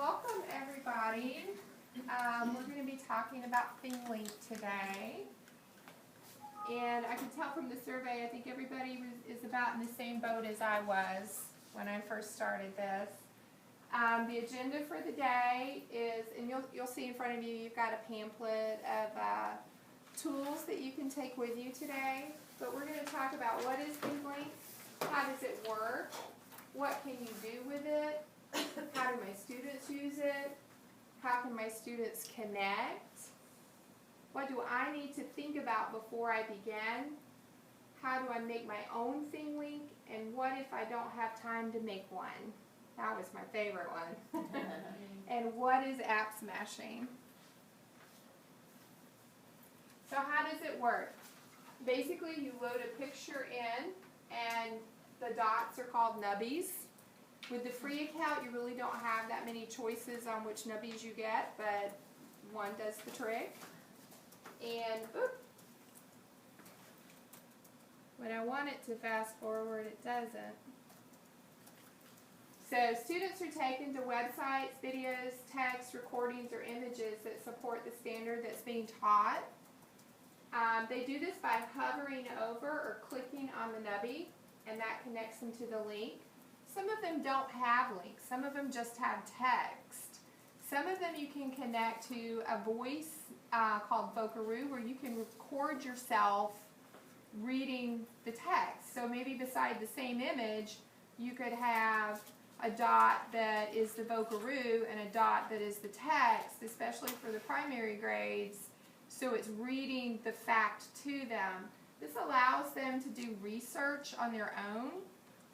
welcome everybody. We're going to be talking about Thinglink today. And I can tell from the survey, I think everybody is about in the same boat as I was when I first started this. The agenda for the day is, and you'll see in front of you, you've got a pamphlet of tools that you can take with you today. But we're going to talk about what is Thinglink, how does it work, what can you do with it, how do my students use it, how can my students connect, what do I need to think about before I begin, how do I make my own Thinglink, and what if I don't have time to make one? That was my favorite one. And what is app smashing? So how does it work? Basically, you load a picture in, and the dots are called nubbies. With the free account, you really don't have that many choices on which nubbies you get, but one does the trick. And boop. When I want it to fast forward, it doesn't. So students are taken to websites, videos, text, recordings, or images that support the standard that's being taught. They do this by hovering over or clicking on the nubby, and that connects them to the link. Some of them don't have links. Some of them just have text. Some of them you can connect to a voice called Vocaroo, where you can record yourself reading the text. So maybe beside the same image, you could have a dot that is the Vocaroo and a dot that is the text, especially for the primary grades, so it's reading the fact to them. This allows them to do research on their own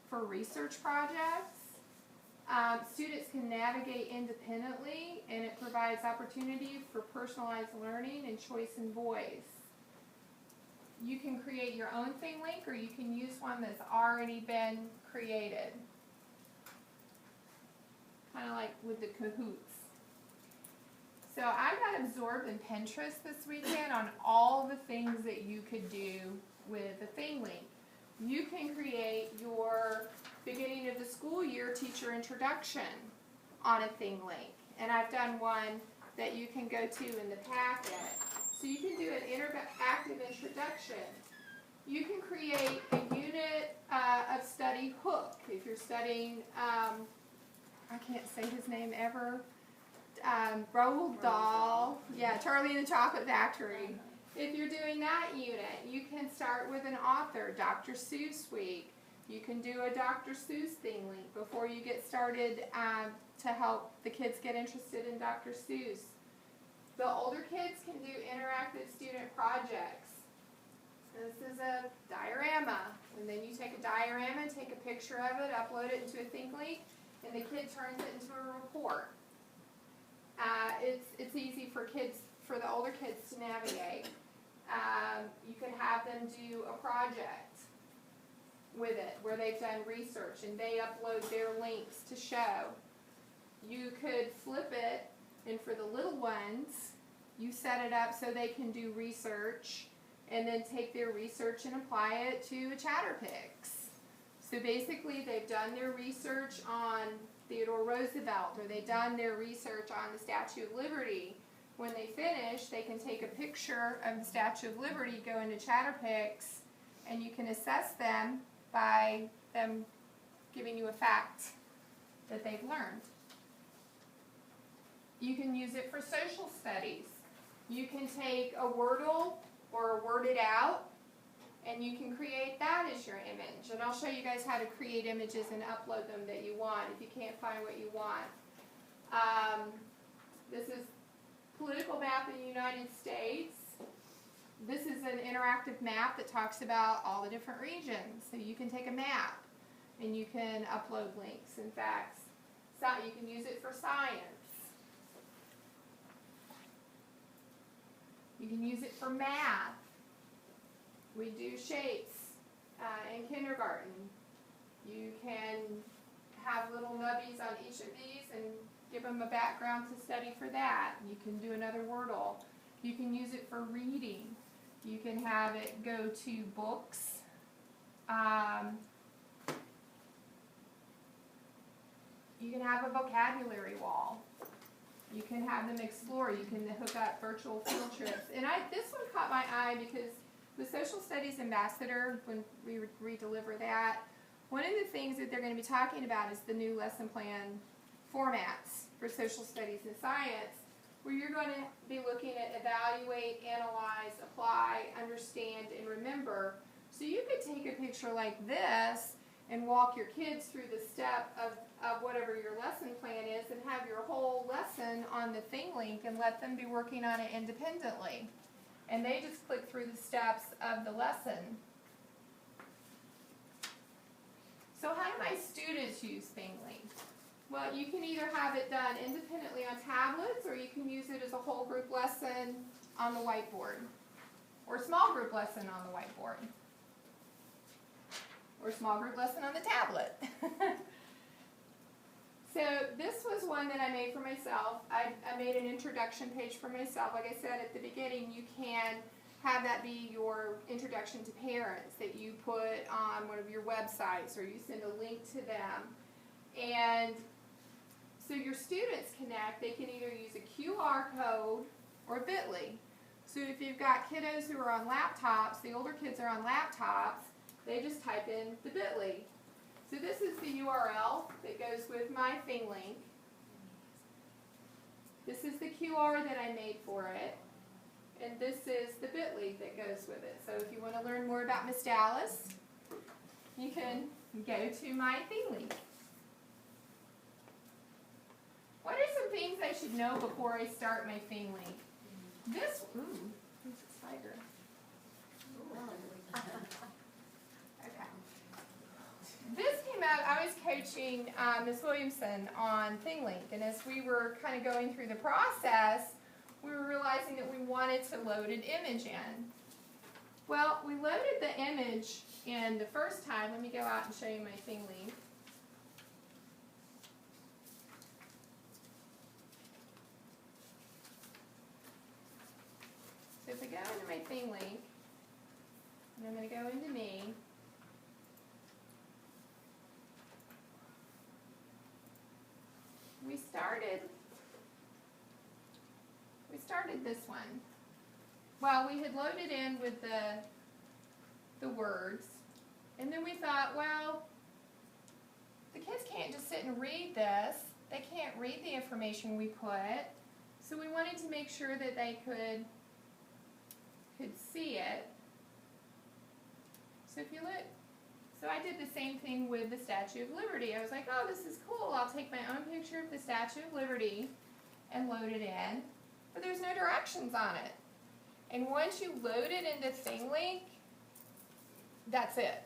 for research projects. Students can navigate independently, and it provides opportunity for personalized learning and choice and voice. You can create your own Thinglink, or you can use one that's already been created. Kind of like with the Kahoots. So I got absorbed in Pinterest this weekend on all the things that you could do with the Thinglink. You can create your beginning of the school year teacher introduction on a Thinglink. And I've done one that you can go to in the packet. So you can do an interactive introduction. You can create a unit of study hook. If you're studying, I can't say his name ever, Roald Dahl, yeah, Charlie and the Chocolate Factory. If you're doing that unit, you can start with an author, Dr. Seuss Week. You can do a Dr. Seuss Thinglink before you get started to help the kids get interested in Dr. Seuss. The older kids can do interactive student projects. This is a diorama, and then you take a diorama, take a picture of it, upload it into a Thinglink, and the kid turns it into a report. It's easy for the older kids to navigate. You can have them do a project with it where they've done research and they upload their links to show. You could flip it, and for the little ones, you set it up so they can do research and then take their research and apply it to a Chatterpix. So basically they've done their research on Theodore Roosevelt, or they've done their research on the Statue of Liberty. When they finish, they can take a picture of the Statue of Liberty, go into Chatterpix, and you can assess them by them giving you a fact that they've learned. You can use it for social studies. You can take a Wordle or word it out, and you can create that as your image. And I'll show you guys how to create images and upload them that you want if you can't find what you want. This is political map in the United States. This is an interactive map that talks about all the different regions. So you can take a map and you can upload links and facts. So you can use it for science. You can use it for math. We do shapes in kindergarten. You can have little nubbies on each of these and give them a background to study for that. You can do another Wordle. You can use it for reading. You can have it go to books. You can have a vocabulary wall. You can have them explore. You can hook up virtual field trips. And this one caught my eye because the Social Studies Ambassador, when we redeliver that, one of the things that they're going to be talking about is the new lesson plan formats for social studies and science, where you're going to be looking at evaluate, analyze, apply, understand, and remember. So you could take a picture like this and walk your kids through the step of whatever your lesson plan is and have your whole lesson on the Thinglink and let them be working on it independently. And they just click through the steps of the lesson. So how do my students use Thinglink? Well, you can either have it done independently on tablets, or you can use it as a whole group lesson on the whiteboard, or small group lesson on the whiteboard, or small group lesson on the tablet. So this was one that I made for myself. I made an introduction page for myself. Like I said at the beginning, you can have that be your introduction to parents that you put on one of your websites, or you send a link to them. And so your students connect. They can either use a QR code or Bitly. So if you've got kiddos who are on laptops, the older kids are on laptops, they just type in the Bitly. So this is the URL that goes with my Thinglink. This is the QR that I made for it. And this is the Bitly that goes with it. So if you want to learn more about Miss Dallas, you can go to my Thinglink. What are some things I should know before I start my Thinglink? This, ooh, there's a spider. Okay. This came out, I was coaching Ms. Williamson on Thinglink, and as we were kind of going through the process, we were realizing that we wanted to load an image in. Well, we loaded the image in the first time. Let me go out and show you my Thinglink. So if I go into my Thinglink, and I'm going to go into me, we started this one. Well, we had loaded in with the words, and then we thought, well, the kids can't just sit and read this. They can't read the information we put, so we wanted to make sure that they could see it. So if you look, so I did the same thing with the Statue of Liberty. I was like, oh, this is cool. I'll take my own picture of the Statue of Liberty and load it in, but there's no directions on it. And once you load it into Thinglink, that's it.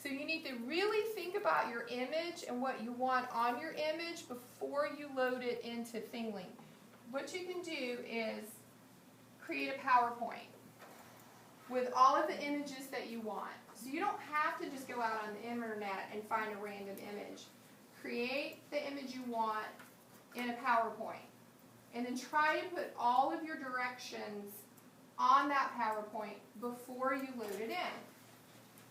So you need to really think about your image and what you want on your image before you load it into Thinglink. What you can do is create a PowerPoint with all of the images that you want. So you don't have to just go out on the internet and find a random image. Create the image you want in a PowerPoint, and then try to put all of your directions on that PowerPoint before you load it in.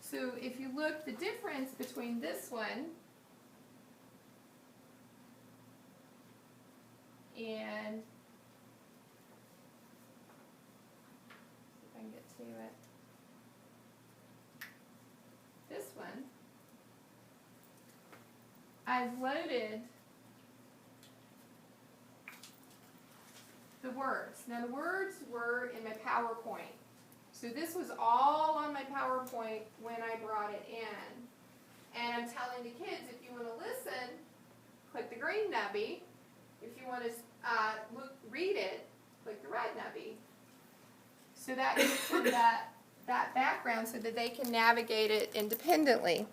So if you look, the difference between this one and, see if I can get to it, this one, I've loaded the words. Now the words were in my PowerPoint. So this was all on my PowerPoint when I brought it in. And I'm telling the kids, if you want to listen, click the green nubby. If you want to read it, click the red nubby. So that gives them that background so that they can navigate it independently.